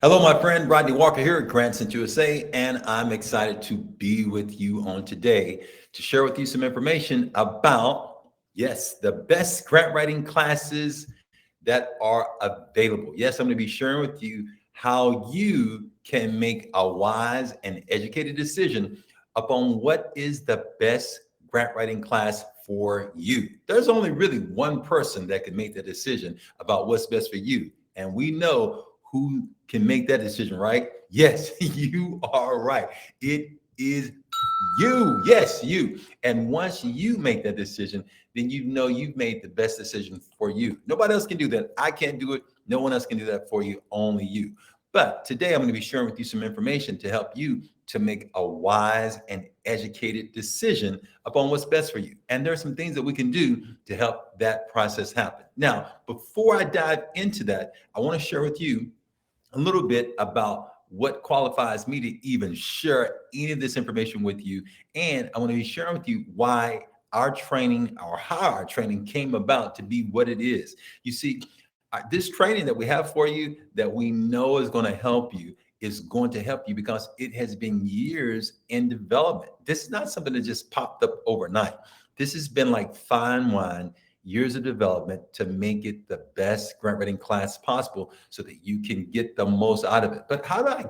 Hello, my friend Rodney Walker here at Grant Center USA, and I'm excited to be with you on today to share with you some information about, yes, the best grant writing classes that are available. Yes, I'm going to be sharing with you how you can make a wise and educated decision upon what is the best grant writing class for you. There's only really one person that can make the decision about what's best for you, and we know who can make that decision, right? Yes, you are right. It is you. Yes, you. And once you make that decision, then you know you've made the best decision for you. Nobody else can do that. I can't do it. No one else can do that for you, only you. But today I'm going to be sharing with you some information to help you to make a wise and educated decision upon what's best for you. And there are some things that we can do to help that process happen. Now, before I dive into that, I want to share with you a little bit about what qualifies me to even share any of this information with you. And I want to be sharing with you why our training or how our training came about to be what it is. You see, this training that we have for you that we know is going to help you is going to help you because it has been years in development. This is not something that just popped up overnight. This has been like fine wine, years of development to make it the best grant writing class possible so that you can get the most out of it. But how do I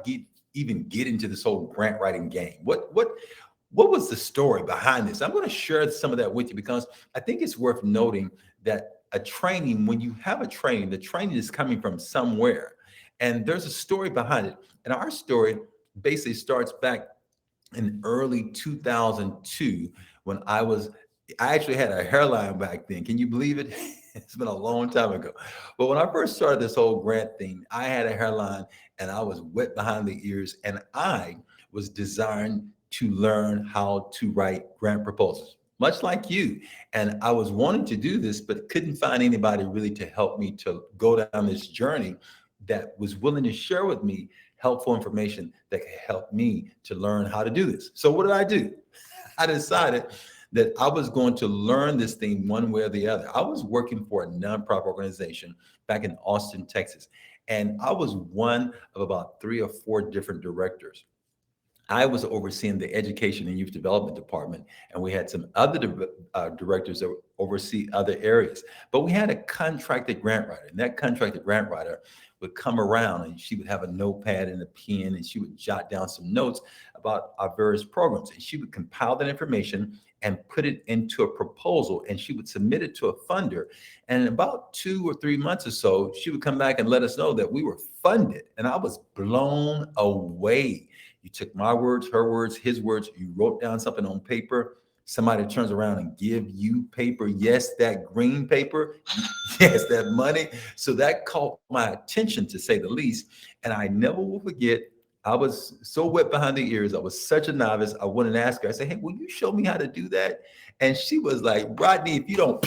even get into this whole grant writing game? What was the story behind this? I'm going to share some of that with you because I think it's worth noting that a training, when you have a training, the training is coming from somewhere. And there's a story behind it. And our story basically starts back in early 2002 when I actually had a hairline back then. Can you believe it? It's been a long time ago. But when I first started this whole grant thing, I had a hairline and I was wet behind the ears, and I was designed to learn how to write grant proposals, much like you. And I was wanting to do this, but couldn't find anybody really to help me to go down this journey that was willing to share with me helpful information that could help me to learn how to do this. So what did I do? I decided that I was going to learn this thing one way or the other. I was working for a nonprofit organization back in Austin, Texas, and I was one of about three or four different directors. I was overseeing the education and youth development department, and we had some other directors that oversee other areas. But we had a contracted grant writer, and that contracted grant writer would come around and she would have a notepad and a pen, and she would jot down some notes about our various programs, and she would compile that information and put it into a proposal, and she would submit it to a funder. And in about 2 or 3 months or so, she would come back and let us know that we were funded, and I was blown away. You took my words, her words, his words. You wrote down something on paper. Somebody turns around and give you paper. Yes, that green paper. Yes, that money. So that caught my attention to say the least. And I never will forget. I was so wet behind the ears. I was such a novice. I went and asked her. I said, "Hey, will you show me how to do that?" And she was like, "Rodney, if you don't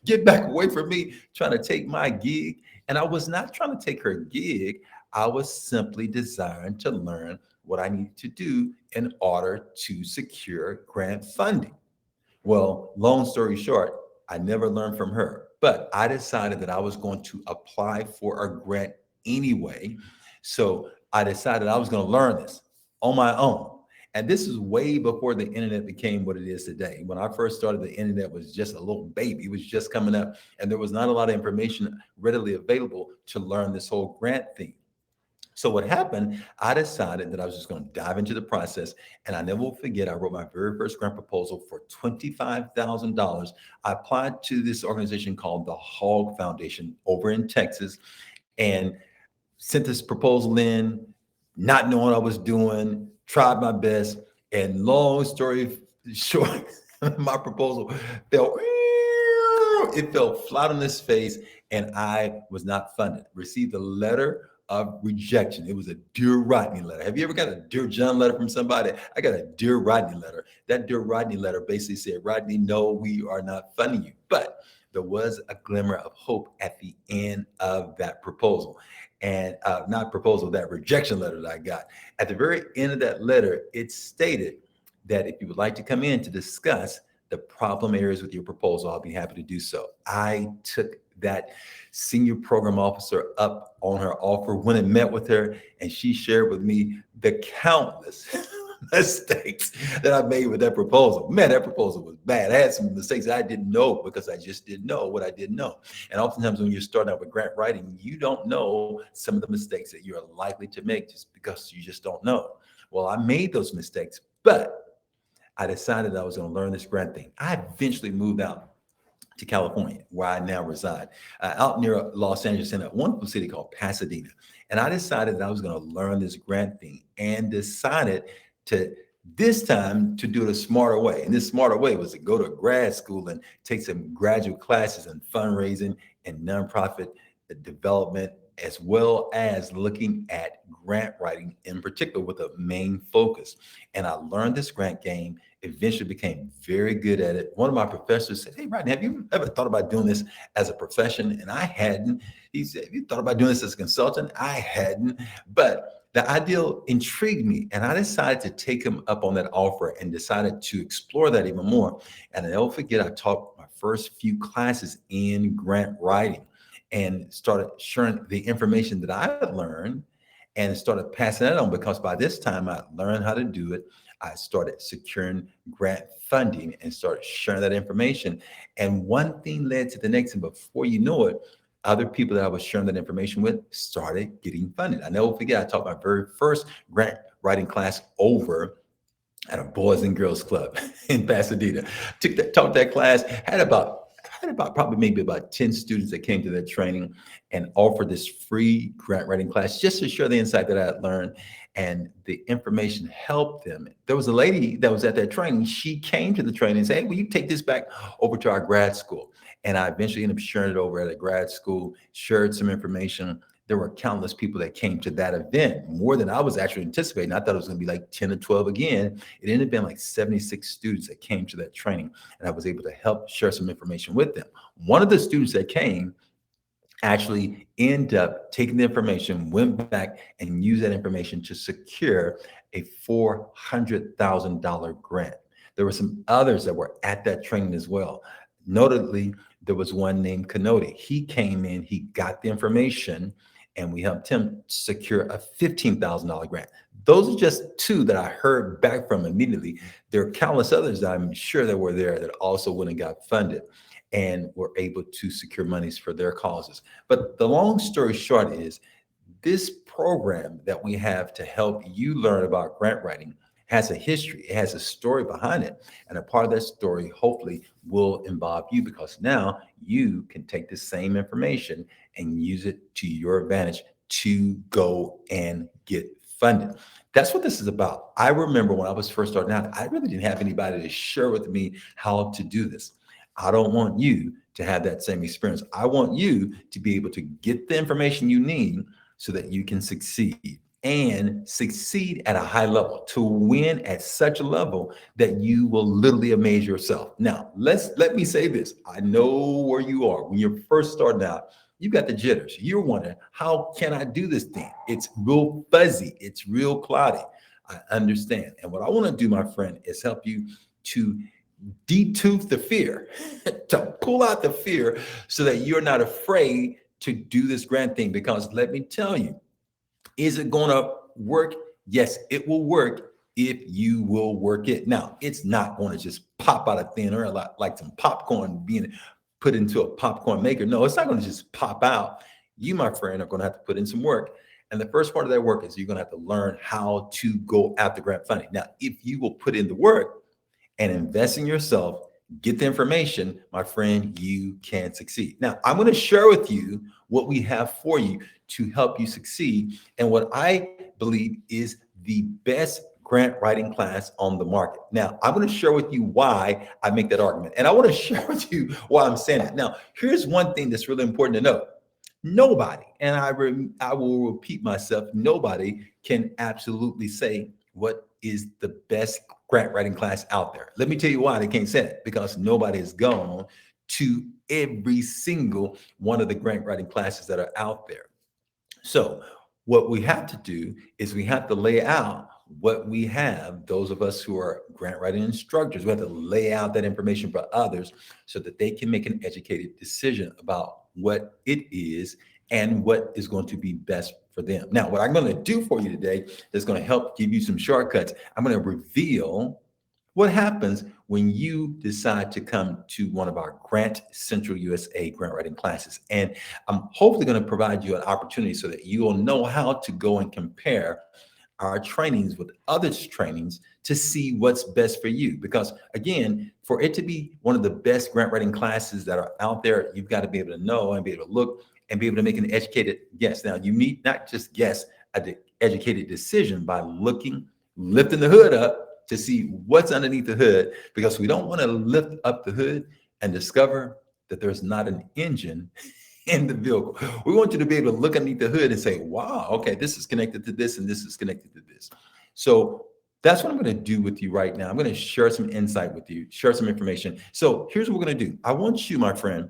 get back away from me, trying to take my gig." And I was not trying to take her gig. I was simply designed to learn what I needed to do in order to secure grant funding. Well, long story short, I never learned from her, but I decided that I was going to apply for a grant anyway. So I decided I was going to learn this on my own. And this is way before the internet became what it is today. When I first started, the internet was just a little baby. It was just coming up, and there was not a lot of information readily available to learn this whole grant thing. So what happened, I decided that I was just going to dive into the process. And I never will forget, I wrote my very first grant proposal for $25,000. I applied to this organization called the Hog Foundation over in Texas and sent this proposal in, not knowing what I was doing, tried my best. And long story short, my proposal fell, it fell flat on its face, and I was not funded. Received a letter of rejection. It was a Dear Rodney letter. Have you ever got a Dear John letter from somebody? I got a Dear Rodney letter. That Dear Rodney letter basically said, "Rodney, no, we are not funding you." But there was a glimmer of hope at the end of that proposal. And not proposal, that rejection letter that I got. At the very end of that letter, it stated that if you would like to come in to discuss the problem areas with your proposal, I'll be happy to do so. I took that senior program officer up on her offer, when I met with her, and she shared with me the countless mistakes that I made with that proposal. Man, that proposal was bad. I had some mistakes I didn't know because I just didn't know what I didn't know. And oftentimes when you're starting out with grant writing, you don't know some of the mistakes that you're likely to make just because you just don't know. Well, I made those mistakes, but I decided I was going to learn this grant thing. I eventually moved out to California, where I now reside, out near Los Angeles in a wonderful city called Pasadena. And I decided that I was going to learn this grant thing and decided to this time to do it a smarter way. And this smarter way was to go to grad school and take some graduate classes in fundraising and nonprofit development, as well as looking at grant writing in particular with a main focus. And I learned this grant game, eventually became very good at it. One of my professors said, "Hey, Rodney, have you ever thought about doing this as a profession?" And I hadn't. He said, "Have you thought about doing this as a consultant?" I hadn't. But the ideal intrigued me, and I decided to take him up on that offer and decided to explore that even more. And I never forget, I taught my first few classes in grant writing and started sharing the information that I had learned and started passing that on, because by this time I learned how to do it. I started securing grant funding and started sharing that information. And one thing led to the next. And before you know it, other people that I was sharing that information with started getting funded. I never forget, I taught my very first grant writing class over at a Boys and Girls Club in Pasadena. Taught that class, had about probably maybe about 10 students that came to that training, and offered this free grant writing class just to share the insight that I had learned, and the information helped them. There was a lady that was at that training. She came to the training and said, "Hey, will you take this back over to our grad school?" And I eventually ended up sharing it over at a grad school, shared some information. There were countless people that came to that event, more than I was actually anticipating. I thought it was going to be like 10 or 12 again. It ended up being like 76 students that came to that training, and I was able to help share some information with them. One of the students that came actually ended up taking the information, went back and used that information to secure a $400,000 grant. There were some others that were at that training as well. Notably, there was one named Kanodi. He came in, he got the information, and we helped him secure a $15,000 grant. Those are just two that I heard back from immediately. There are countless others that I'm sure that were there that also went and got funded and were able to secure monies for their causes. But the long story short is, this program that we have to help you learn about grant writing has a history, it has a story behind it. And a part of that story hopefully will involve you, because now you can take the same information and use it to your advantage to go and get funded. That's what this is about. I remember when I was first starting out, I really didn't have anybody to share with me how to do this. I don't want you to have that same experience. I want you to be able to get the information you need so that you can succeed, and succeed at a high level, to win at such a level that you will literally amaze yourself. Now, let me say this. I know where you are when you're first starting out. You got the jitters. You're wondering, how can I do this thing? It's real fuzzy. It's real cloudy. I understand. And what I want to do, my friend, is help you to detooth the fear, to pull out the fear so that you're not afraid to do this grand thing. Because let me tell you, is it going to work? Yes, it will work if you will work it. Now, it's not going to just pop out of thin air like some popcorn being put into a popcorn maker. No, it's not going to just pop out. You, my friend, are going to have to put in some work. And the first part of that work is you're going to have to learn how to go after grant funding. Now, if you will put in the work and invest in yourself, get the information, my friend, you can succeed. Now, I'm going to share with you what we have for you to help you succeed, and what I believe is the best grant writing class on the market. Now, I'm going to share with you why I make that argument, and I want to share with you why I'm saying that. Now, here's one thing that's really important to know. Nobody, and I will repeat myself, nobody can absolutely say what is the best grant writing class out there. Let me tell you why they can't say it. Because nobody has gone to every single one of the grant writing classes that are out there. So what we have to do is we have to lay out what we have. Those of us who are grant writing instructors, we have to lay out that information for others so that they can make an educated decision about what it is and what is going to be best for them. Now, what I'm going to do for you today is going to help give you some shortcuts. I'm going to reveal what happens when you decide to come to one of our Grant Central USA grant writing classes. And I'm hopefully going to provide you an opportunity so that you will know how to go and compare our trainings with others' trainings to see what's best for you. Because again, for it to be one of the best grant writing classes that are out there, you've got to be able to know and be able to look and be able to make an educated guess. Now, you need not just guess an educated decision by looking, lifting the hood up to see what's underneath the hood, because we don't want to lift up the hood and discover that there's not an engine in the vehicle. We want you to be able to look underneath the hood and say, wow, okay, this is connected to this and this is connected to this. So that's what I'm going to do with you right now. I'm going to share some insight with you, share some information. So here's what we're going to do. I want you, my friend,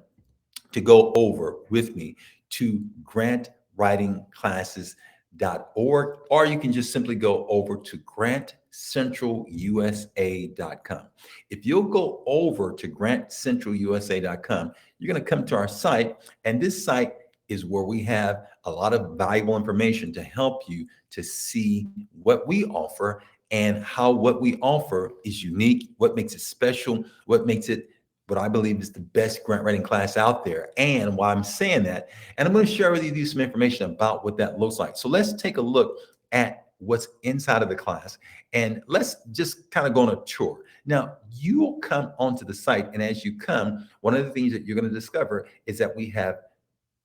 to go over with me to grantwritingclasses.org, or you can just simply go over to grantcentralusa.com. If you'll go over to grantcentralusa.com, you're going to come to our site, and this site is where we have a lot of valuable information to help you to see what we offer and how what we offer is unique, what makes it special, what makes it what I believe is the best grant writing class out there, and why I'm saying that. And I'm going to share with you some information about what that looks like. So let's take a look at what's inside of the class, and let's just kind of go on a tour. Now, you will come onto the site, and as you come, one of the things that you're going to discover is that we have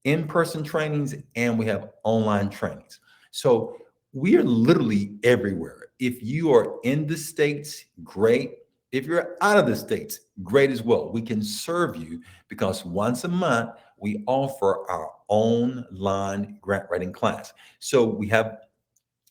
in-person trainings and we have online trainings. So we are literally everywhere. If you are in the States, great. If you're out of the States, great as well. We can serve you because once a month, we offer our online grant writing class. So we have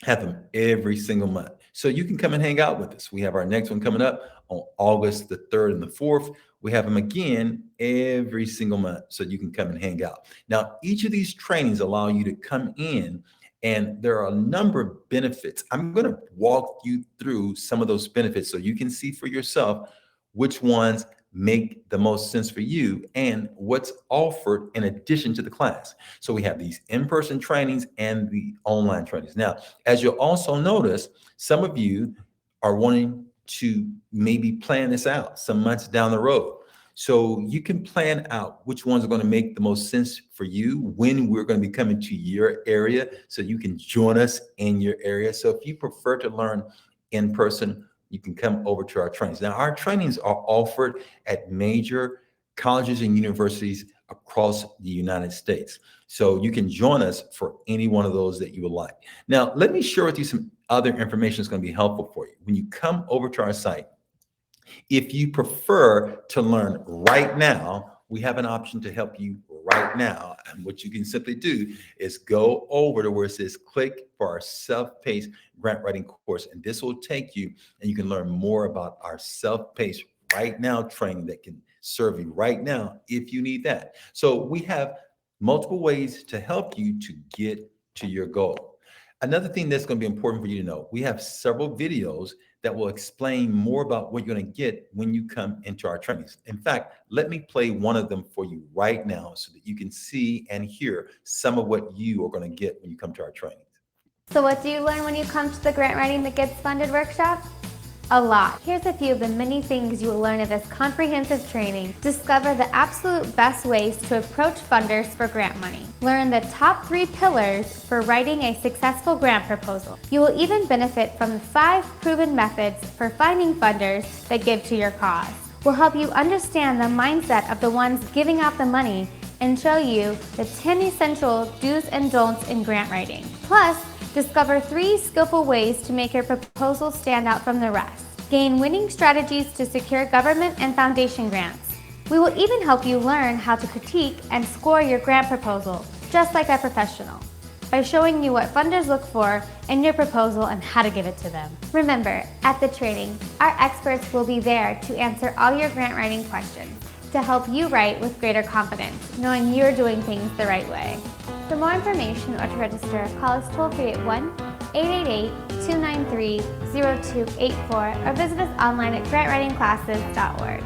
them every single month. So you can come and hang out with us. We have our next one coming up on August the 3rd and the 4th. We have them again every single month. So you can come and hang out. Now, each of these trainings allow you to come in, and there are a number of benefits. I'm going to walk you through some of those benefits so you can see for yourself which ones make the most sense for you and what's offered in addition to the class. So we have these in-person trainings and the online trainings. Now, as you'll also notice, some of you are wanting to maybe plan this out some months down the road. So you can plan out which ones are going to make the most sense for you, when we're going to be coming to your area, so you can join us in your area. So if you prefer to learn in person, you can come over to our trainings. Now, our trainings are offered at major colleges and universities across the United States. So you can join us for any one of those that you would like. Now, let me share with you some other information that's going to be helpful for you. When you come over to our site, if you prefer to learn right now, we have an option to help you right now. And what you can simply do is go over to where it says click for our self-paced grant writing course. And this will take you, and you can learn more about our self-paced right now training that can serve you right now if you need that. So we have multiple ways to help you to get to your goal. Another thing that's going to be important for you to know, we have several videos that will explain more about what you're going to get when you come into our trainings. In fact, let me play one of them for you right now so that you can see and hear some of what you are going to get when you come to our trainings. So what do you learn when you come to the Grant Writing That Gets Funded workshop? A lot. Here's a few of the many things you will learn at this comprehensive training. Discover the absolute best ways to approach funders for grant money. Learn the top 3 pillars for writing a successful grant proposal. You will even benefit from the 5 proven methods for finding funders that give to your cause. We'll help you understand the mindset of the ones giving out the money and show you the 10 essential do's and don'ts in grant writing. Plus, discover 3 skillful ways to make your proposal stand out from the rest. Gain winning strategies to secure government and foundation grants. We will even help you learn how to critique and score your grant proposal, just like a professional, by showing you what funders look for in your proposal and how to give it to them. Remember, at the training, our experts will be there to answer all your grant writing questions, to help you write with greater confidence, knowing you're doing things the right way. For more information or to register, call us toll-free at 1-888-293-0284 or visit us online at grantwritingclasses.org.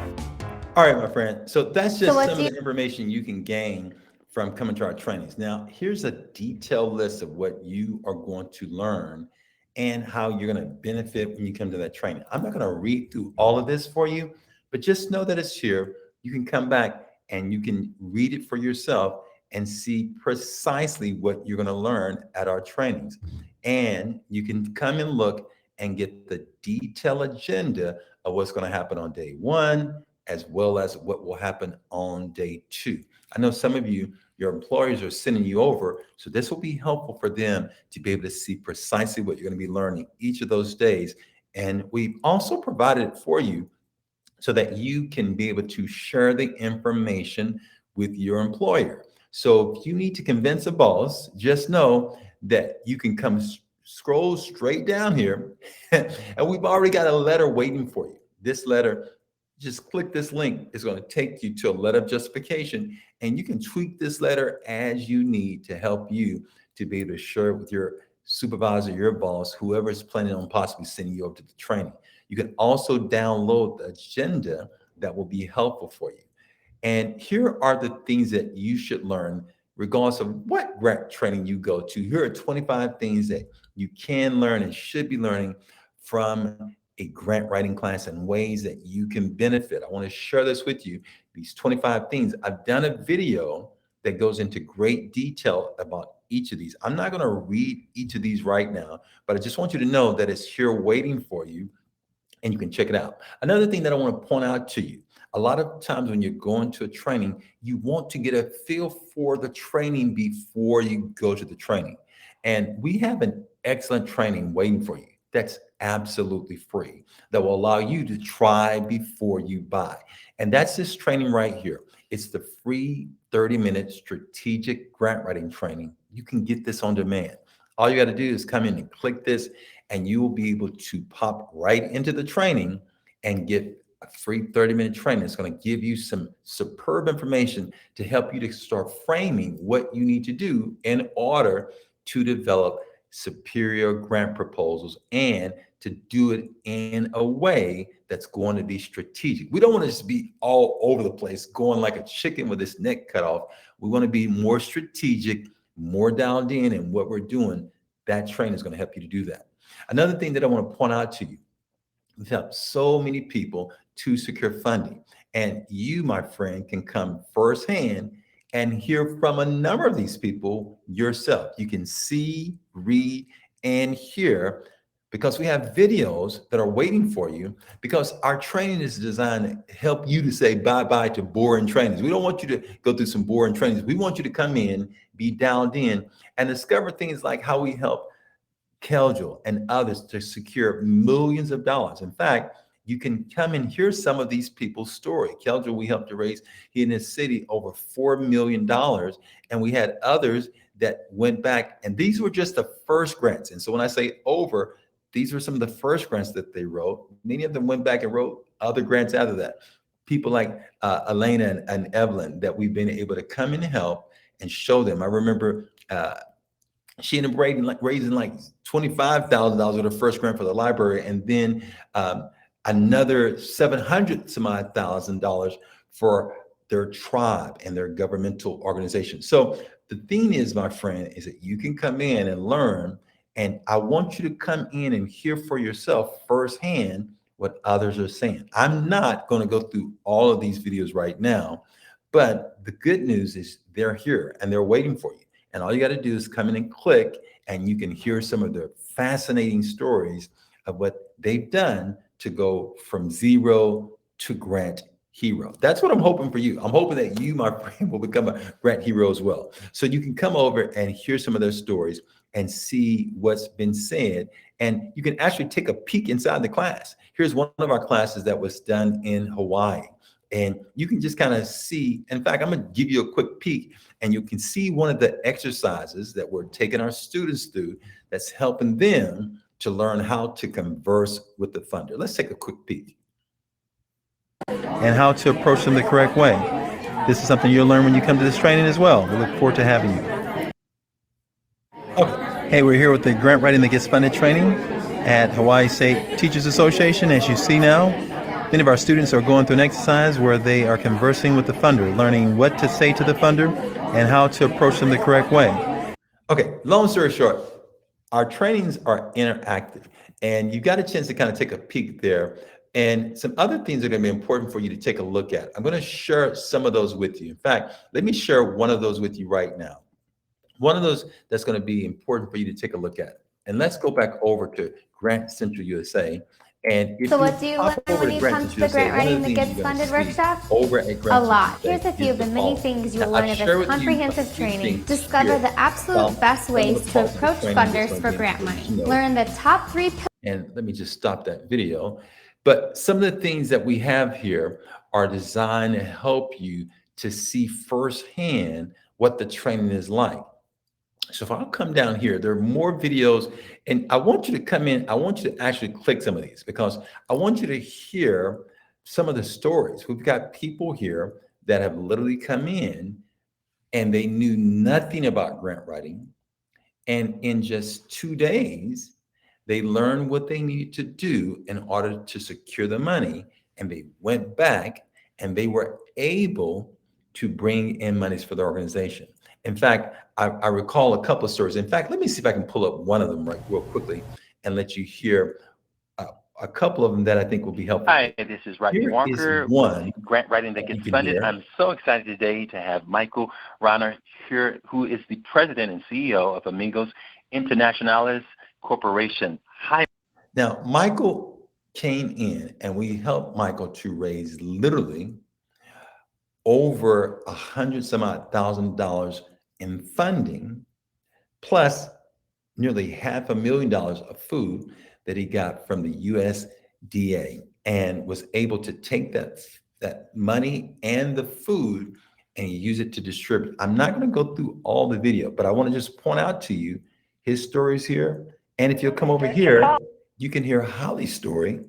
All right, my friend. So that's just some of the information you can gain from coming to our trainings. Now, here's a detailed list of what you are going to learn and how you're going to benefit when you come to that training. I'm not going to read through all of this for you, but just know that it's here. You can come back and you can read it for yourself and see precisely what you're going to learn at our trainings. And you can come and look and get the detailed agenda of what's going to happen on day one, as well as what will happen on day two. I know some of you, your employers are sending you over, so this will be helpful for them to be able to see precisely what you're going to be learning each of those days. And we've also provided it for you so that you can be able to share the information with your employer. So if you need to convince a boss, just know that you can come scroll straight down here and we've already got a letter waiting for you. This letter, just click this link. It's going to take you to a letter of justification, and you can tweak this letter as you need to help you to be able to share it with your supervisor, your boss, whoever is planning on possibly sending you over to the training. You can also download the agenda that will be helpful for you. And here are the things that you should learn regardless of what grant training you go to. Here are 25 things that you can learn and should be learning from a grant writing class and ways that you can benefit. I want to share this with you, these 25 things. I've done a video that goes into great detail about each of these. I'm not going to read each of these right now, but I just want you to know that it's here waiting for you and you can check it out. Another thing that I want to point out to you, a lot of times when you're going to a training, you want to get a feel for the training before you go to the training. And we have an excellent training waiting for you that's absolutely free, that will allow you to try before you buy. And that's this training right here. It's the free 30-minute strategic grant writing training. You can get this on demand. All you got to do is come in and click this, and you will be able to pop right into the training and get a free 30-minute training. It's going to give you some superb information to help you to start framing what you need to do in order to develop superior grant proposals and to do it in a way that's going to be strategic. We don't want to just be all over the place, going like a chicken with its neck cut off. We want to be more strategic, more dialed in what we're doing. That training is going to help you to do that. Another thing that I want to point out to you, we've helped so many people to secure funding. And you, my friend, can come firsthand and hear from a number of these people yourself. You can see, read, and hear, because we have videos that are waiting for you, because our training is designed to help you to say bye-bye to boring trainings. We don't want you to go through some boring trainings. We want you to come in, be dialed in, and discover things like how we help Keljul and others to secure millions of dollars. In fact, you can come and hear some of these people's story. Keljul, we helped to raise here in this city over $4 million. And we had others that went back, and these were just the first grants. And so when I say over, these were some of the first grants that they wrote. Many of them went back and wrote other grants after that. People like Elena and Evelyn that we've been able to come and help and show them. I remember she ended up raising like $25,000 of the first grant for the library, and then another $700,000 for their tribe and their governmental organization. So the thing is, my friend, is that you can come in and learn, and I want you to come in and hear for yourself firsthand what others are saying. I'm not going to go through all of these videos right now, but the good news is they're here and they're waiting for you. And all you got to do is come in and click, and you can hear some of the fascinating stories of what they've done to go from zero to grant hero. That's what I'm hoping for you. I'm hoping that you, my friend, will become a grant hero as well. So you can come over and hear some of their stories and see what's been said. And you can actually take a peek inside the class. Here's one of our classes that was done in Hawaii. And you can just kind of see, in fact, I'm going to give you a quick peek, and you can see one of the exercises that we're taking our students through that's helping them to learn how to converse with the funder. Let's take a quick peek. And how to approach them the correct way. This is something you'll learn when you come to this training as well. We look forward to having you. Okay. Hey, we're here with the Grant Writing That Gets Funded training at Hawaii State Teachers Association. As you see now, Many of our students are going through an exercise where they are conversing with the funder, learning what to say to the funder and how to approach them the correct way. Okay, long story short, our trainings are interactive, and you got a chance to kind of take a peek there. And some other things are going to be important for you to take a look at. I'm going to share some of those with you. In fact, let me share one of those with you right now. One of those that's going to be important for you to take a look at. And let's go back over to Grant Central USA. And if So what do you learn hop over when you Grant come to Central the Grant USA, one Writing of the That things Gets you're gonna Funded see workshop? over at Grant A lot. Central Here's a few is of the many following. things you Now, will I learn at share this with you a comprehensive few training. things Discover here the absolute about best some of ways the to parts of the approach training that's funders gonna for be grant important money. to know. Learn the top 3 And let me just stop that video. But some of the things that we have here are designed to help you to see firsthand what the training is like. So if I'll come down here, there are more videos, and I want you to come in. I want you to actually click some of these because I want you to hear some of the stories. We've got people here that have literally come in and they knew nothing about grant writing. And in just 2 days, they learned what they needed to do in order to secure the money. And they went back and they were able to bring in monies for the organization. In fact, I recall a couple of stories. In fact, let me see if I can pull up one of them right real quickly and let you hear a couple of them that I think will be helpful. Hi, this is Rodney Here is Walker one with Grant Writing That that you Gets can Funded. hear. I'm so excited today to have Michael Rauner here, who is the president and CEO of Amigos Internationales Corporation. Hi. Now, Michael came in and we helped Michael to raise literally over $100,000 in funding, plus nearly $500,000 of food that he got from the USDA, and was able to take that money and the food and use it to distribute. I'm not going to go through all the video, but I want to just point out to you his stories here. And if you'll come over here, you can hear Holly's story.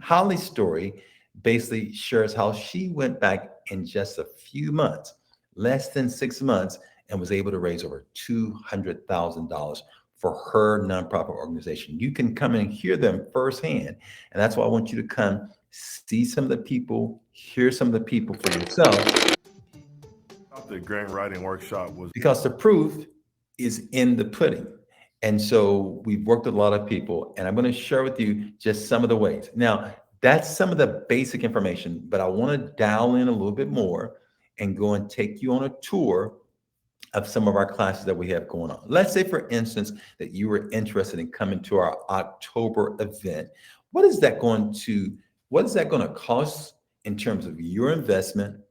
Holly's story basically shares how she went back in just a few months, less than 6 months, and was able to raise over $200,000 for her nonprofit organization. You can come and hear them firsthand. And that's why I want you to come see some of the people, hear some of the people for yourself. The grant writing workshop was because the proof is in the pudding. And so we've worked with a lot of people, and I'm going to share with you just some of the ways. Now, that's some of the basic information, but I want to dial in a little bit more and go and take you on a tour of some of our classes that we have going on. Let's say, for instance, that you were interested in coming to our October event. What is that going to cost in terms of your investment?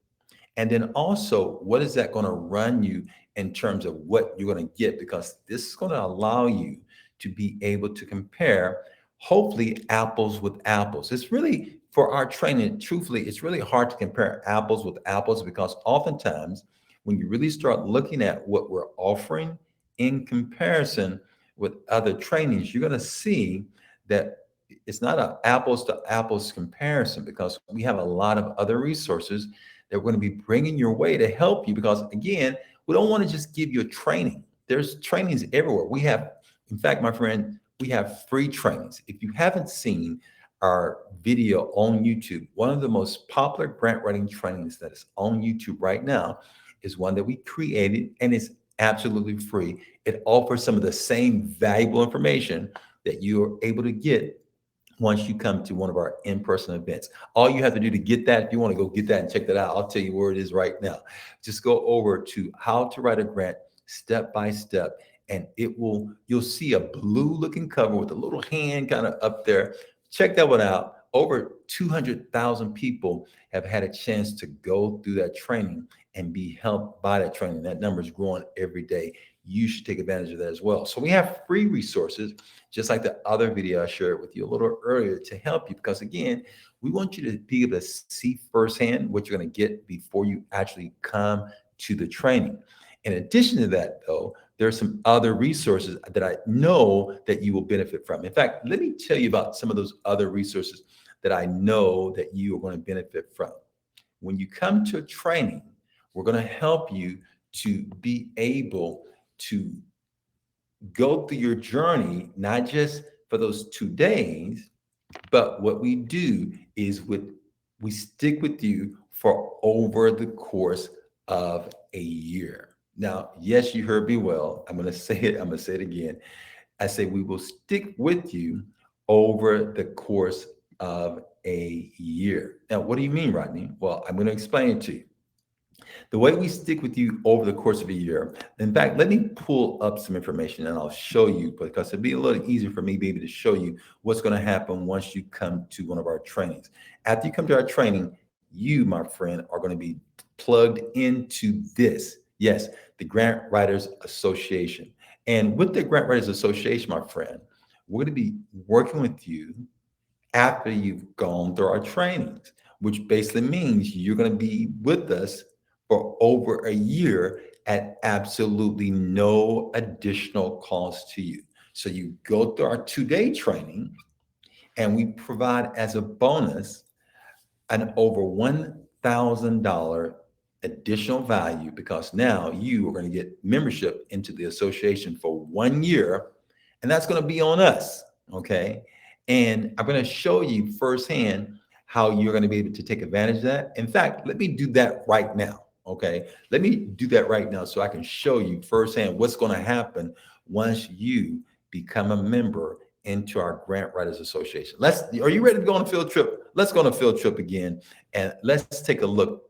And then also, what is that going to run you in terms of what you're going to get? Because this is going to allow you to be able to compare, hopefully, apples with apples. It's really, for our training, truthfully, it's really hard to compare apples with apples because oftentimes, when you really start looking at what we're offering in comparison with other trainings, you're going to see that it's not an apples to apples comparison because we have a lot of other resources that we're going to be bringing your way to help you. Because again, we don't want to just give you a training. There's trainings everywhere. We have, in fact, my friend, we have free trainings. If you haven't seen our video on YouTube, one of the most popular grant writing trainings that is on YouTube right now is one that we created, and it's absolutely free. It offers some of the same valuable information that you're able to get once you come to one of our in-person events. All you have to do to get that, if you want to go get that and check that out, I'll tell you where it is right now. Just go over to How to Write a Grant Step by Step, and you'll see a blue looking cover with a little hand kind of up there. Check that one out. Over 200,000 people have had a chance to go through that training and be helped by that training. That number is growing every day. You should take advantage of that as well. So we have free resources, just like the other video I shared with you a little earlier, to help you. Because again, we want you to be able to see firsthand what you're going to get before you actually come to the training. In addition to that, though, there are some other resources that I know that you will benefit from. In fact, let me tell you about some of those other resources that I know that you are going to benefit from. When you come to a training, we're going to help you to be able to go through your journey, not just for those 2 days, But what we do is we stick with you for over the course of a year. Now, yes, you heard me well. I'm going to say it. I'm going to say it again. I say we will stick with you over the course of a year. Now, what do you mean, Rodney? Well, I'm going to explain it to you. The way we stick with you over the course of a year, in fact, let me pull up some information and I'll show you, because it'll be a little easier for me to be able to show you what's going to happen once you come to one of our trainings. After you come to our training, you, my friend, are going to be plugged into this. Yes, the Grant Writers Association. And with the Grant Writers Association, my friend, we're going to be working with you after you've gone through our trainings, which basically means you're going to be with us for over a year at absolutely no additional cost to you. So you go through our 2-day training, and we provide as a bonus an over $1,000 additional value, because now you are going to get membership into the association for 1 year, and that's going to be on us. Okay. And I'm going to show you firsthand how you're going to be able to take advantage of that. In fact, let me do that right now. Okay. Let me do that right now so I can show you firsthand what's going to happen once you become a member into our Grant Writers Association. Are you ready to go on a field trip? Let's go on a field trip again, and let's take a look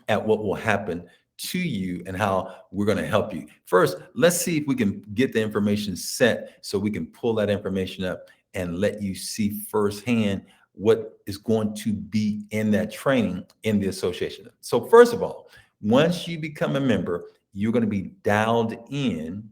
at what will happen to you and how we're going to help you. First, let's see if we can get the information set so we can pull that information up and let you see firsthand what is going to be in that training in the association. So first of all, once you become a member, you're going to be dialed in,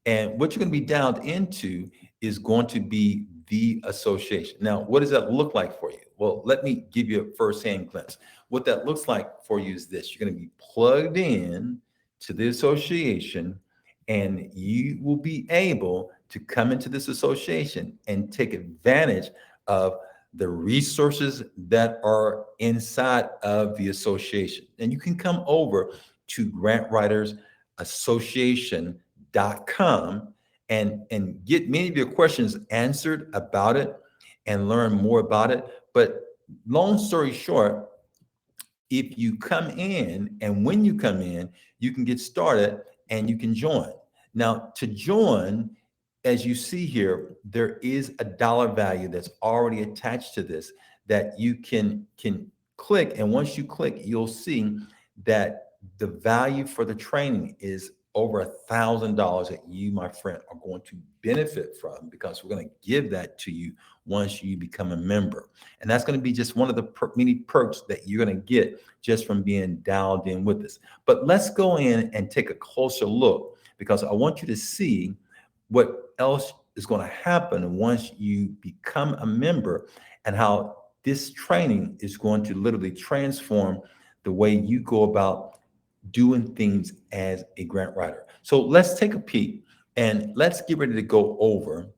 and what you're going to be dialed into is going to be the association. Now, what does that look like for you? Well, let me give you a firsthand glimpse. What that looks like for you is this: you're going to be plugged in to the association, and you will be able to come into this association and take advantage of the resources that are inside of the association. And you can come over to grantwritersassociation.com and get many of your questions answered about it and learn more about it. But long story short, if you come in, and when you come in, you can get started and you can join. Now, to join, as you see here, there is a dollar value that's already attached to this that you can click. And once you click, you'll see that the value for the training is over $1,000 that you, my friend, are going to benefit from, because we're going to give that to you once you become a member. And that's going to be just one of the many perks that you're going to get just from being dialed in with us. But let's go in and take a closer look, because I want you to see what else is going to happen once you become a member, and how this training is going to literally transform the way you go about doing things as a grant writer. So let's take a peek, and let's get ready to go over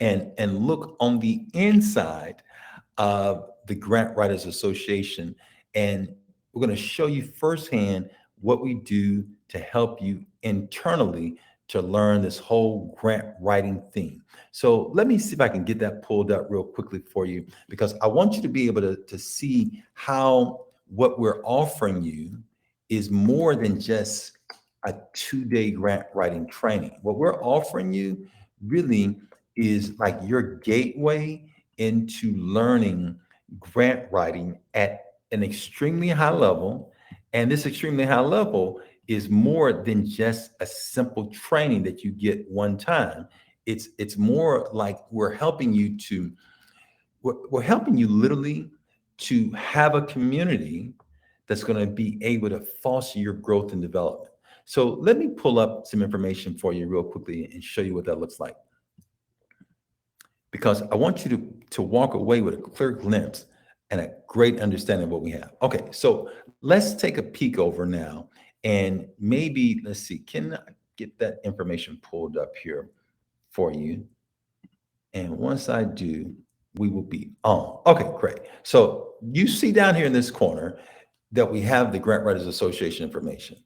and look on the inside of the Grant Writers Association. And we're going to show you firsthand what we do to help you internally to learn this whole grant writing thing. So let me see if I can get that pulled up real quickly for you, because I want you to be able to see how what we're offering you is more than just a 2-day grant writing training. What we're offering you really is like your gateway into learning grant writing at an extremely high level. And this extremely high level is more than just a simple training that you get one time. It's more like we're helping you literally to have a community that's going to be able to foster your growth and development. So let me pull up some information for you real quickly and show you what that looks like, because I want you to walk away with a clear glimpse and a great understanding of what we have. Okay, so let's take a peek over now, and maybe, let's see, can I get that information pulled up here for you? And once I do, we will be on. Okay, great. So you see down here in this corner that we have the Grant Writers Association information.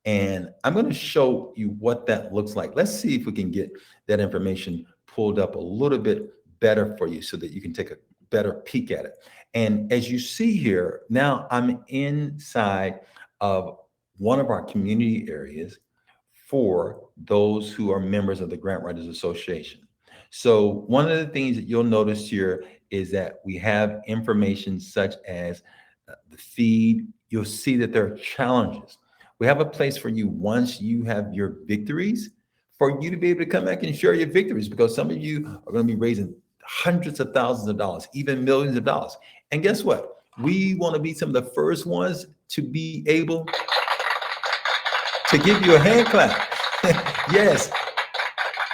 And I'm going to show you what that looks like. Let's see if we can get that information pulled up a little bit better for you so that you can take a better peek at it. And as you see here, now I'm inside of one of our community areas for those who are members of the Grant Writers Association. So one of the things that you'll notice here is that we have information such as the feed. You'll see that there are challenges. We have a place for you once you have your victories, for you to be able to come back and share your victories, because some of you are going to be raising hundreds of thousands of dollars, even millions of dollars. And guess what? We want to be some of the first ones to be able to give you a hand clap. Yes.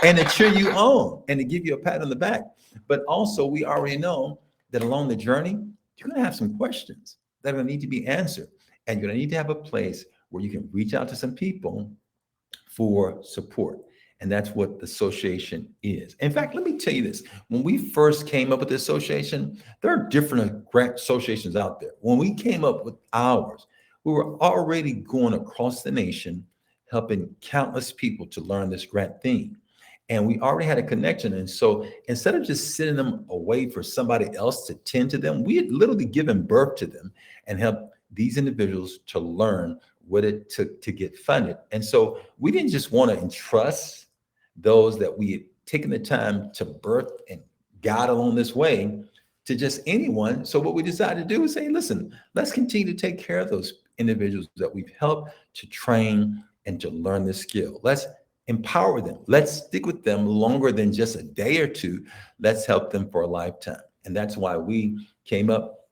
And to cheer you on and to give you a pat on the back. But also, we already know that along the journey, you're going to have some questions that are going to need to be answered. And you're going to need to have a place where you can reach out to some people for support. And that's what the association is. In fact, let me tell you this. When we first came up with the association, there are different grant associations out there. When we came up with ours, we were already going across the nation, helping countless people to learn this grant theme. And we already had a connection. And so instead of just sending them away for somebody else to tend to them, we had literally given birth to them and helped these individuals to learn what it took to get funded. And so we didn't just want to entrust those that we had taken the time to birth and guide along this way to just anyone. So what we decided to do is say, listen, let's continue to take care of those individuals that we've helped to train and to learn this skill. Let's empower them. Let's stick with them longer than just a day or two. Let's help them for a lifetime. And that's why we came up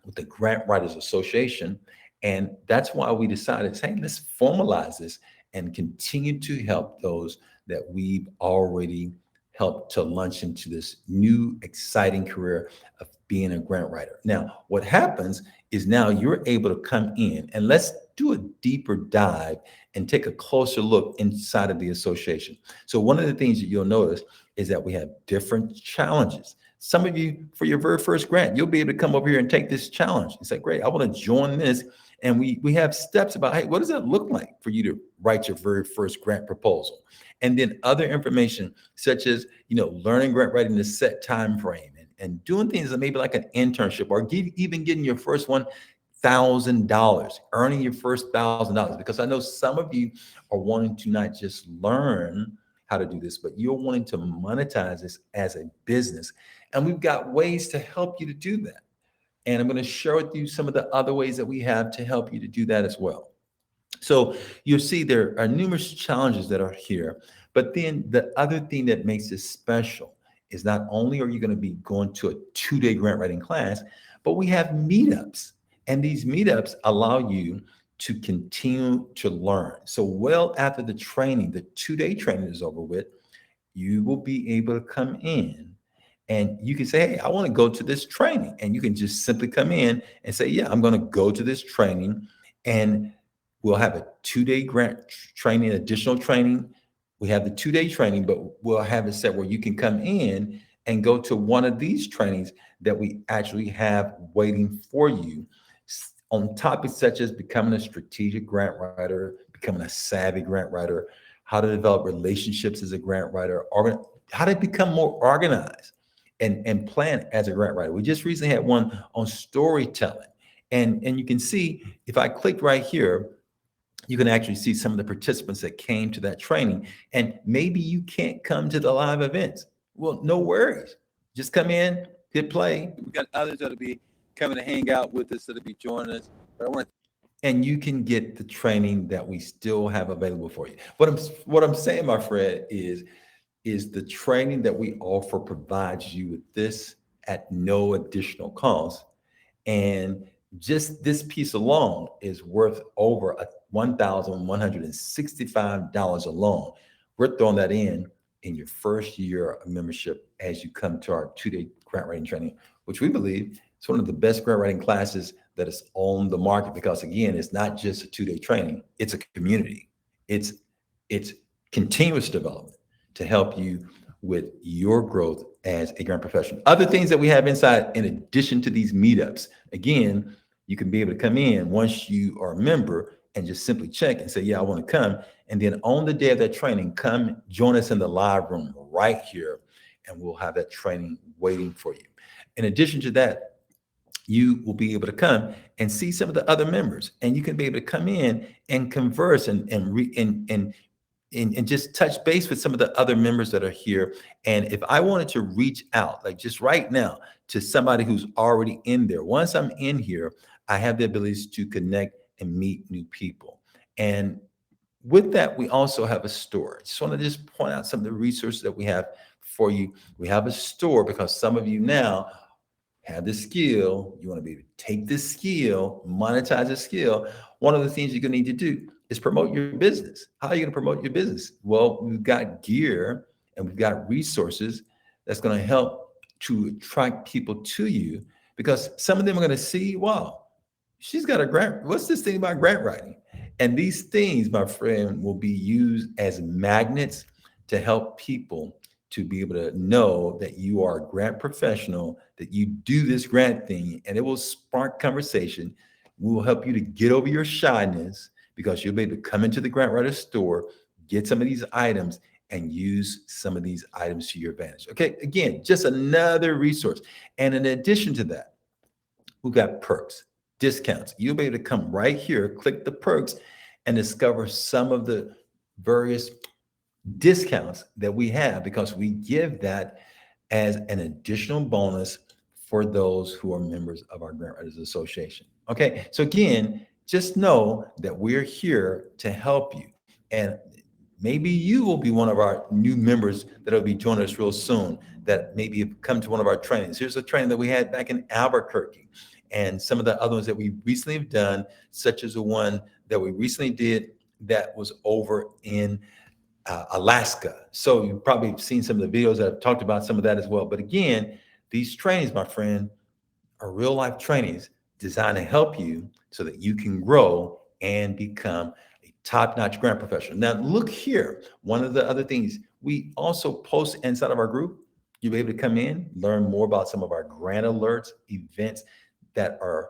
with the Grant Writers Association. And that's why we decided, hey, let's formalize this and continue to help those that we've already helped to launch into this new exciting career of being a grant writer. Now, what happens is now you're able to come in and let's do a deeper dive and take a closer look inside of the association. So one of the things that you'll notice is that we have different challenges. Some of you, for your very first grant, you'll be able to come over here and take this challenge and say, great, I want to join this. And we have steps about, hey, what does that look like for you to write your very first grant proposal? And then other information such as, learning grant writing in a set time frame and doing things that maybe like an internship or even getting your first $1,000, earning your first $1,000. Because I know some of you are wanting to not just learn how to do this, but you're wanting to monetize this as a business. And we've got ways to help you to do that. And I'm going to share with you some of the other ways that we have to help you to do that as well. So you'll see there are numerous challenges that are here. But then the other thing that makes this special is not only are you going to be going to a 2-day grant writing class, but we have meetups. And these meetups allow you to continue to learn. So well after the training, the 2-day training is over with, you will be able to come in and you can say, hey, I want to go to this training. And you can just simply come in and say, yeah, I'm going to go to this training. And we'll have a 2-day grant training, additional training. We have the 2-day training, but we'll have it set where you can come in and go to one of these trainings that we actually have waiting for you on topics such as becoming a strategic grant writer, becoming a savvy grant writer, how to develop relationships as a grant writer, or how to become more organized and plan as a grant writer. We just recently had one on storytelling. And you can see, if I click right here, you can actually see some of the participants that came to that training. And maybe you can't come to the live events. Well, no worries. Just come in, hit play. We've got others that'll be coming to hang out with us, that'll be joining us. And you can get the training that we still have available for you. What I'm saying, my friend, is the training that we offer provides you with this at no additional cost. And just this piece alone is worth over $1,165 alone. We're throwing that in your first year of membership as you come to our 2-day grant writing training, which we believe is one of the best grant writing classes that is on the market, because again, it's not just a 2-day training, it's a community. It's continuous development to help you with your growth as a grant professional. Other things that we have inside, in addition to these meetups, again, you can be able to come in once you are a member and just simply check and say, yeah, I want to come. And then on the day of that training, come join us in the live room right here. and we'll have that training waiting for you. In addition to that, you will be able to come and see some of the other members, and you can be able to come in and converse and just touch base with some of the other members that are here. And if I wanted to reach out, like just right now, to somebody who's already in there, once I'm in here, I have the ability to connect and meet new people. And with that, we also have a store. Just want to just point out some of the resources that we have for you. We have a store because some of you now have the skill. You want to be able to take this skill, monetize the skill. One of the things you're going to need to do is promote your business. How are you going to promote your business? Well, we've got gear and we've got resources that's going to help to attract people to you, because some of them are going to see, wow, she's got a grant. What's this thing about grant writing? And these things, my friend, will be used as magnets to help people to be able to know that you are a grant professional, that you do this grant thing, and it will spark conversation. We will help you to get over your shyness, because you'll be able to come into the Grant Writer store, get some of these items, and use some of these items to your advantage. Okay, again, just another resource. And in addition to that, we've got perks, discounts. You'll be able to come right here, click the perks, and discover some of the various discounts that we have, because we give that as an additional bonus for those who are members of our Grant Writers Association. Okay, so again, just know that we're here to help you. And maybe you will be one of our new members that will be joining us real soon, that maybe have come to one of our trainings. Here's a training that we had back in Albuquerque, and some of the other ones that we recently have done, such as the one that we recently did that was over in Alaska. So you've probably seen some of the videos that have talked about some of that as well. But again, these trainings, my friend, are real life trainings designed to help you so that you can grow and become a top-notch grant professional. Now, look here. One of the other things, we also post inside of our group. You'll be able to come in, learn more about some of our grant alerts, events that are,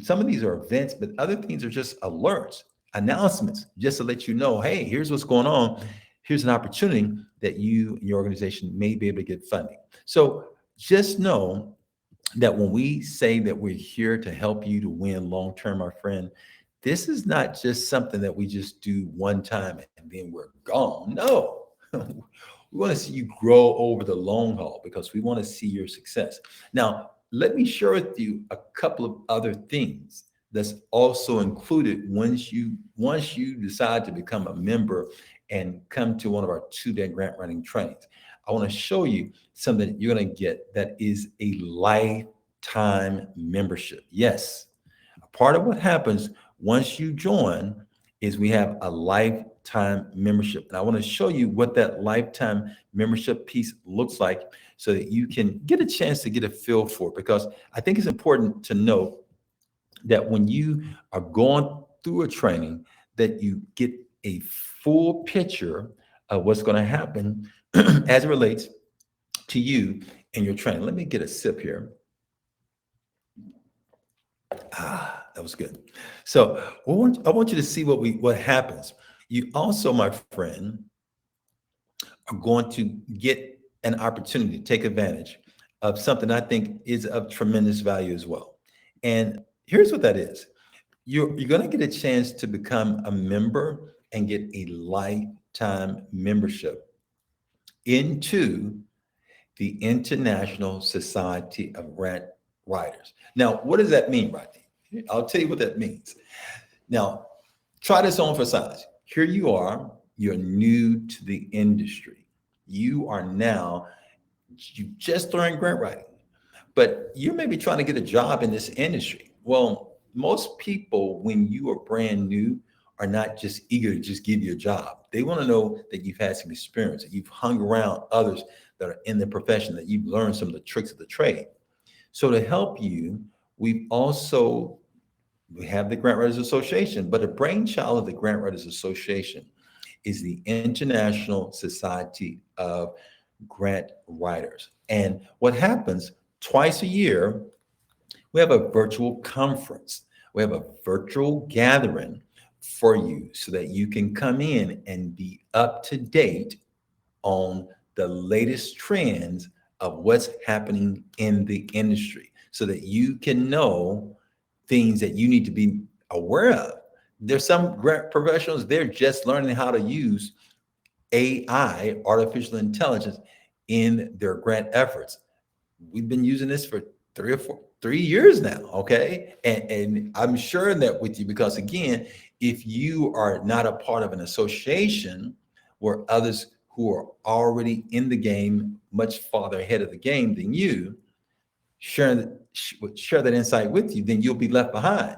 some of these are events, but other things are just alerts, announcements, just to let you know, hey, here's what's going on. Here's an opportunity that you and your organization may be able to get funding. So just know that when we say that we're here to help you to win long-term, my friend, this is not just something that we just do one time and then we're gone. No, we want to see you grow over the long haul, because we want to see your success. Now, let me share with you a couple of other things that's also included once you decide to become a member and come to one of our 2-day grant writing trainings. I want to show you something that you're going to get that is a lifetime membership. Yes, a part of what happens once you join is we have a lifetime membership. And I want to show you what that lifetime membership piece looks like so that you can get a chance to get a feel for it, because I think it's important to know that when you are going through a training, that you get a full picture of what's going to happen as it relates to you and your training. Let me get a sip here. That was good. So I want you to see what happens. You also, my friend, are going to get an opportunity to take advantage of something I think is of tremendous value as well. And here's what that is. You're going to get a chance to become a member and get a lifetime membership into the International Society of Grant Writers. Now, what does that mean, Rodney? I'll tell you what that means. Now, try this on for size. Here you are, you're new to the industry. You just learned grant writing, but you may be trying to get a job in this industry. Well, most people, when you are brand new, are not just eager to just give you a job. They want to know that you've had some experience, that you've hung around others that are in the profession, that you've learned some of the tricks of the trade. So to help you, we have the Grant Writers Association, but the brainchild of the Grant Writers Association is the International Society of Grant Writers. And what happens twice a year, we have a virtual conference. We have a virtual gathering for you so that you can come in and be up to date on the latest trends of what's happening in the industry so that you can know things that you need to be aware of. There's some grant professionals, they're just learning how to use AI, artificial intelligence, in their grant efforts. We've been using this for 3 years now, okay? And I'm sharing that with you because, again, if you are not a part of an association where others who are already in the game, much farther ahead of the game than you, share that insight with you, then you'll be left behind.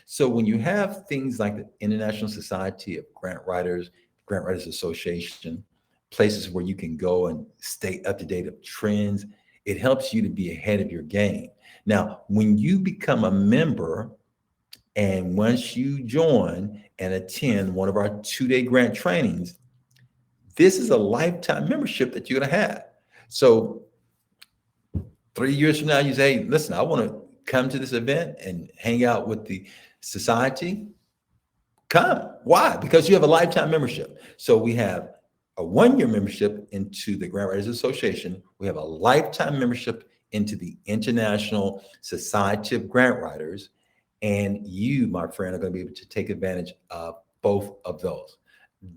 So when you have things like the International Society of Grant Writers Association, places where you can go and stay up to date of trends, it helps you to be ahead of your game. Now, when you become a member, and once you join and attend one of our 2-day grant trainings, this is a lifetime membership that you're going to have. So 3 years from now, you say, listen, I want to come to this event and hang out with the society. Come. Why? Because you have a lifetime membership. So we have a 1-year membership into the Grant Writers Association. We have a lifetime membership into the International Society of Grant Writers. And you, my friend, are going to be able to take advantage of both of those.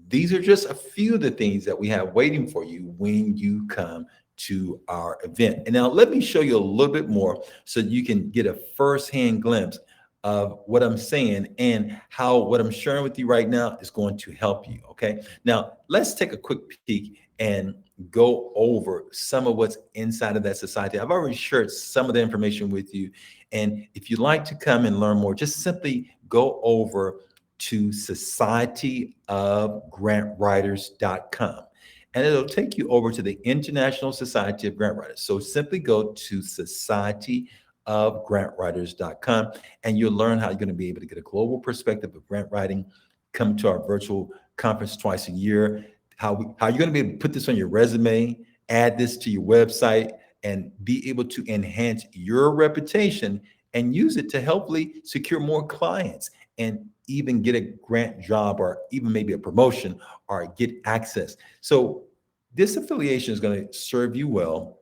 These are just a few of the things that we have waiting for you when you come to our event. And now let me show you a little bit more so you can get a firsthand glimpse of what I'm saying and how what I'm sharing with you right now is going to help you. Okay. Now let's take a quick peek and go over some of what's inside of that society. I've already shared some of the information with you. And if you'd like to come and learn more, just simply go over to societyofgrantwriters.com. And it'll take you over to the International Society of Grant Writers. So simply go to societyofgrantwriters.com and you'll learn how you're going to be able to get a global perspective of grant writing, come to our virtual conference twice a year, how you're going to be able to put this on your resume, add this to your website, and be able to enhance your reputation and use it to hopefully secure more clients and even get a grant job or even maybe a promotion or get access. So this affiliation is going to serve you well,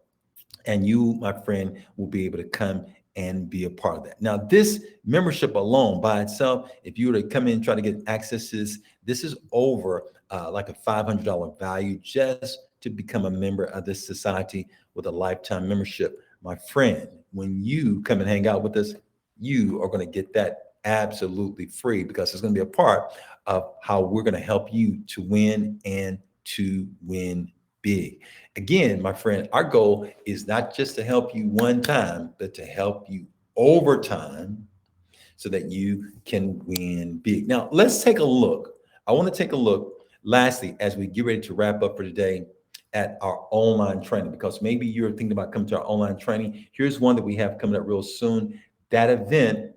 and you, my friend, will be able to come and be a part of that. Now, this membership alone by itself, if you were to come in and try to get access to this is over like a $500 value just to become a member of this society with a lifetime membership. My friend, when you come and hang out with us, you are going to get that absolutely free because it's going to be a part of how we're going to help you to win and to win big. Again, my friend, our goal is not just to help you one time, but to help you over time so that you can win big. Now, let's take a look. I want to take a look, lastly, as we get ready to wrap up for today, at our online training, because maybe you're thinking about coming to our online training. Here's one that we have coming up real soon. That event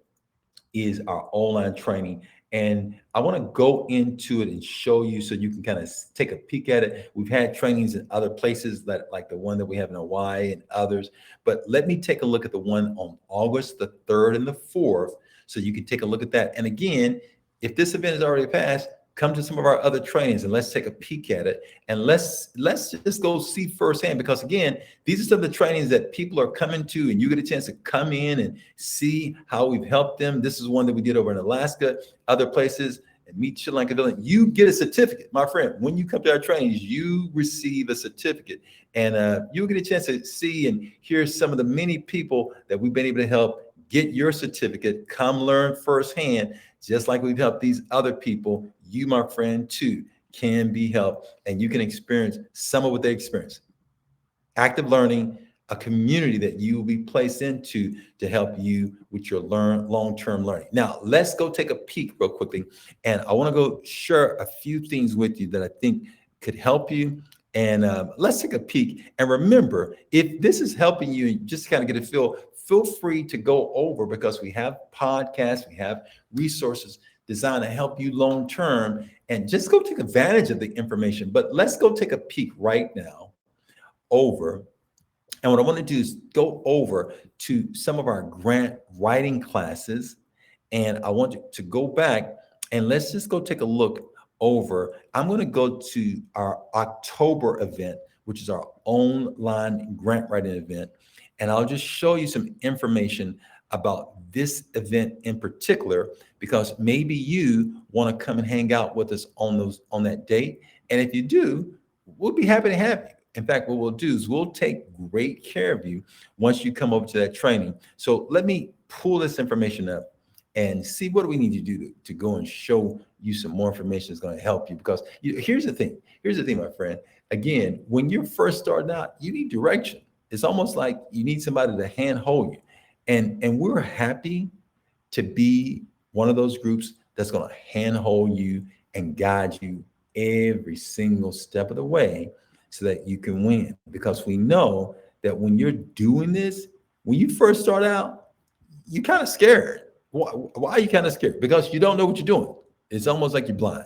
is our online training. And I want to go into it and show you so you can kind of take a peek at it. We've had trainings in other places like the one that we have in Hawaii and others. But let me take a look at the one on August the 3rd and the 4th so you can take a look at that. And again, if this event is already passed, come to some of our other trainings and let's take a peek at it. And let's just go see firsthand, because again, these are some of the trainings that people are coming to, and you get a chance to come in and see how we've helped them. This is one that we did over in Alaska, other places, and meet Sri Lanka Village. You get a certificate, my friend. When you come to our trainings, you receive a certificate, and you'll get a chance to see and hear some of the many people that we've been able to help get your certificate. Come learn firsthand, just like we've helped these other people. You, my friend, too, can be helped, and you can experience some of what they experience. Active learning, a community that you will be placed into to help you with your long-term learning. Now, let's go take a peek real quickly, and I want to go share a few things with you that I think could help you. And let's take a peek. And remember, if this is helping you, just kind of get a feel free to go over, because we have podcasts, we have resources designed to help you long term, and just go take advantage of the information. But let's go take a peek right now over. And what I want to do is go over to some of our grant writing classes. And I want you to go back and let's just go take a look over. I'm going to go to our October event, which is our online grant writing event. And I'll just show you some information about this event in particular, because maybe you want to come and hang out with us on that date. And if you do, we'll be happy to have you. In fact, what we'll do is we'll take great care of you once you come over to that training. So let me pull this information up and see what do we need to do to go and show you some more information that's going to help you. Because here's the thing, my friend. Again, when you're first starting out, you need direction. It's almost like you need somebody to handhold you. And we're happy to be one of those groups that's going to handhold you and guide you every single step of the way so that you can win. Because we know that when you're doing this, when you first start out, you're kind of scared. Why are you kind of scared? Because you don't know what you're doing. It's almost like you're blind.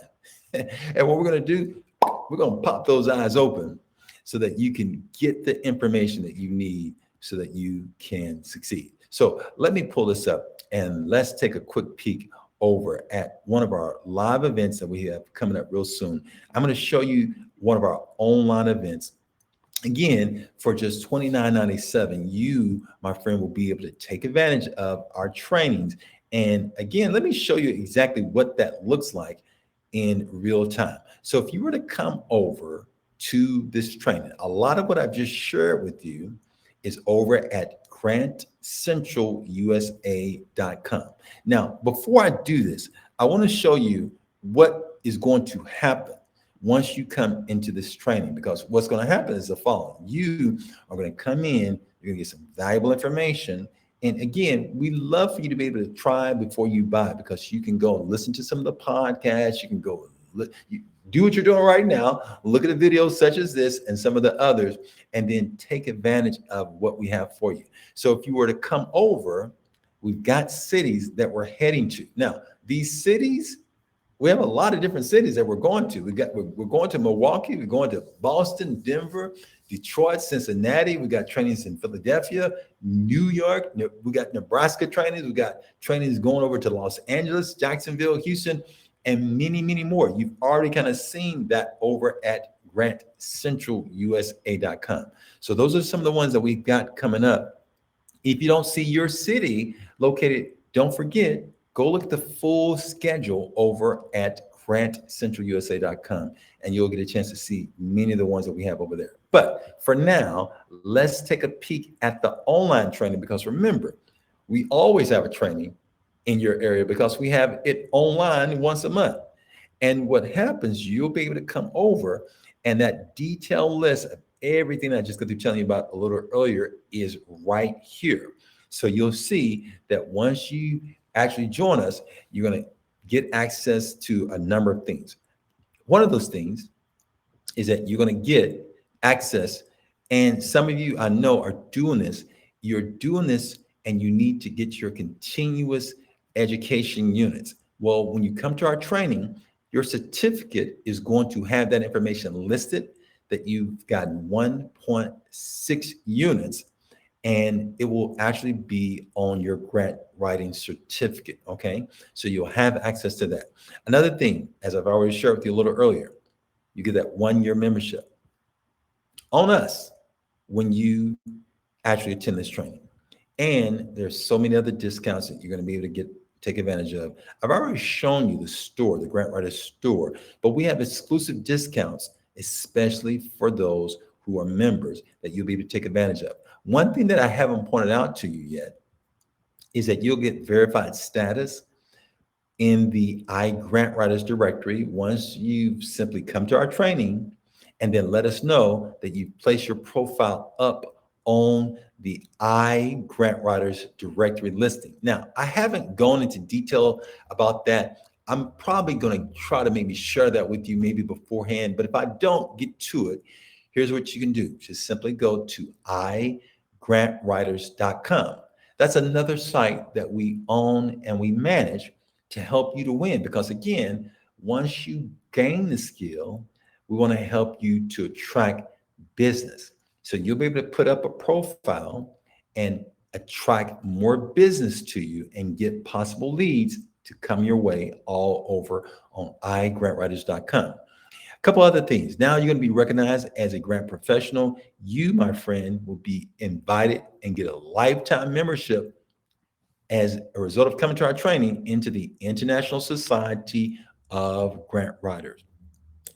And what we're going to do, we're going to pop those eyes open so that you can get the information that you need so that you can succeed. So let me pull this up and let's take a quick peek over at one of our live events that we have coming up real soon. I'm going to show you one of our online events. Again, for just $29.97, you, my friend, will be able to take advantage of our trainings. And again, let me show you exactly what that looks like in real time. So if you were to come over to this training, a lot of what I've just shared with you is over at grantcentralusa.com. Now, before I do this, I want to show you what is going to happen once you come into this training, because what's going to happen is the following. You are going to come in, you're going to get some valuable information. And again, we love for you to be able to try before you buy, because you can go and listen to some of the podcasts. You can go do what you're doing right now, look at the videos such as this and some of the others, and then take advantage of what we have for you. So if you were to come over, we've got cities that we're heading to. Now, these cities, we have a lot of different cities that we're going to. We're going to Milwaukee, we're going to Boston, Denver, Detroit, Cincinnati. We got trainings in Philadelphia, New York. We got Nebraska trainings. We got trainings going over to Los Angeles, Jacksonville, Houston, and many, many more. You've already kind of seen that over at grantcentralusa.com. So those are some of the ones that we've got coming up. If you don't see your city located, don't forget, go look at the full schedule over at grantcentralusa.com, and you'll get a chance to see many of the ones that we have over there. But for now, let's take a peek at the online training, because remember, we always have a training in your area because we have it online once a month. And what happens, you'll be able to come over, and that detailed list of everything that I just got through telling you about a little earlier is right here. So you'll see that once you actually join us, you're going to get access to a number of things. One of those things is that you're going to get access, and some of you I know are doing this. You're doing this and you need to get your continuous education units. Well, when you come to our training, your certificate is going to have that information listed that you've gotten 1.6 units, and it will actually be on your grant writing certificate, okay? So you'll have access to that. Another thing, as I've already shared with you a little earlier, you get that 1-year membership on us when you actually attend this training. And there's so many other discounts that you're gonna be able to take advantage of. I've already shown you the store, the Grant Writer store, but we have exclusive discounts, especially for those who are members, that you'll be able to take advantage of. One thing that I haven't pointed out to you yet is that you'll get verified status in the iGrantWriters directory once you simply come to our training and then let us know that you place your profile up on the iGrantWriters directory listing. Now, I haven't gone into detail about that. I'm probably going to try to maybe share that with you maybe beforehand, but if I don't get to it, here's what you can do. Just simply go to iGrantWriters.com. That's another site that we own and we manage to help you to win, because again, once you gain the skill, we want to help you to attract business. So you'll be able to put up a profile and attract more business to you and get possible leads to come your way all over on iGrantWriters.com. couple other things. Now you're going to be recognized as a grant professional. You, my friend, will be invited and get a lifetime membership as a result of coming to our training into the International Society of Grant Writers.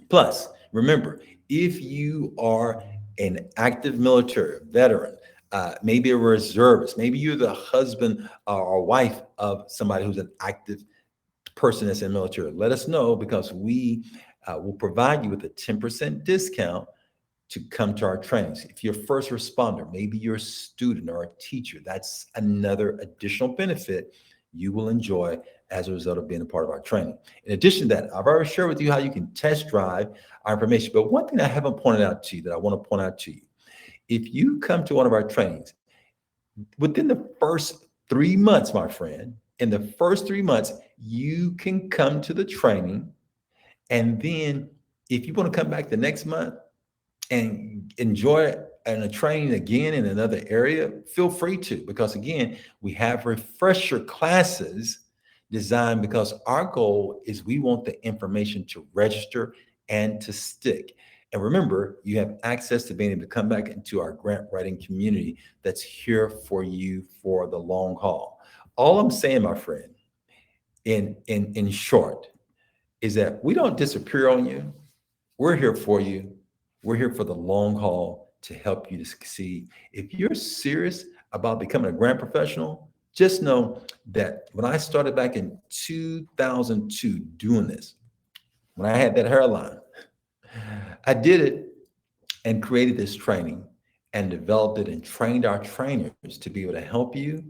Plus, remember, if you are an active military veteran, maybe a reservist, maybe you're the husband or wife of somebody who's an active person that's in the military, let us know, because we will provide you with a 10% discount to come to our trainings. If you're a first responder, maybe you're a student or a teacher, that's another additional benefit you will enjoy as a result of being a part of our training. In addition to that, I've already shared with you how you can test drive our information. But one thing I haven't pointed out to you that I want to point out to you, if you come to one of our trainings, within the first 3 months, my friend, in the first 3 months, you can come to the training. And then if you want to come back the next month and enjoy a training again in another area, feel free to, because again, we have refresher classes designed because our goal is we want the information to register and to stick. And remember, you have access to being able to come back into our grant writing community that's here for you for the long haul. All I'm saying, my friend, in short, is that we don't disappear on you. We're here for you. We're here for the long haul to help you to succeed. If you're serious about becoming a grant professional, just know that when I started back in 2002 doing this, when I had that hairline, I did it and created this training and developed it and trained our trainers to be able to help you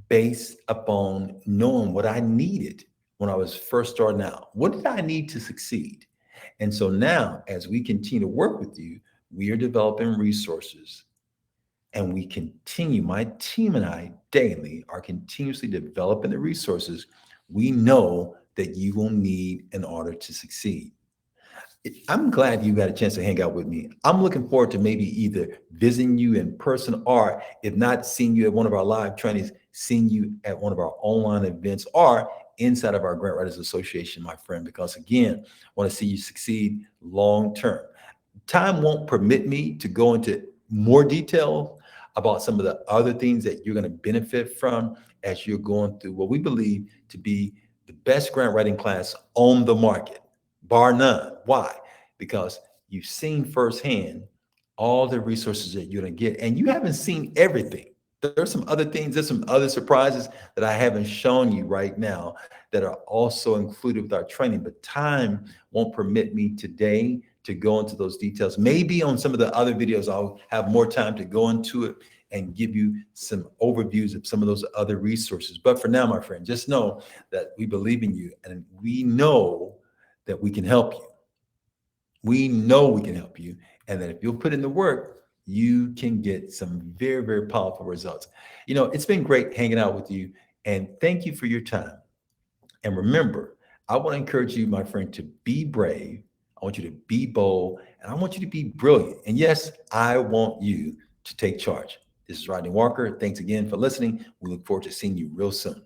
based upon knowing what I needed when I was first starting out. What did I need to succeed? And so now, as we continue to work with you, we are developing resources, and we continue, my team and I daily are continuously developing the resources we know that you will need in order to succeed. I'm glad you got a chance to hang out with me. I'm looking forward to maybe either visiting you in person, or if not, seeing you at one of our live trainings, seeing you at one of our online events, or inside of our Grant Writers Association, my friend, because again, I want to see you succeed long term. Time won't permit me to go into more detail about some of the other things that you're going to benefit from as you're going through what we believe to be the best grant writing class on the market, bar none. Why? Because you've seen firsthand all the resources that you're going to get, and you haven't seen everything. There's some other things, there's some other surprises that I haven't shown you right now that are also included with our training, but time won't permit me today to go into those details. Maybe on some of the other videos, I'll have more time to go into it and give you some overviews of some of those other resources. But for now, my friend, just know that we believe in you, and we know that we can help you. We know we can help you, and that if you'll put in the work, you can get some very, very powerful results. You know, it's been great hanging out with you, and thank you for your time. And remember, I want to encourage you, my friend, to be brave. I want you to be bold, and I want you to be brilliant. And yes, I want you to take charge. This is Rodney Walker. Thanks again for listening. We look forward to seeing you real soon.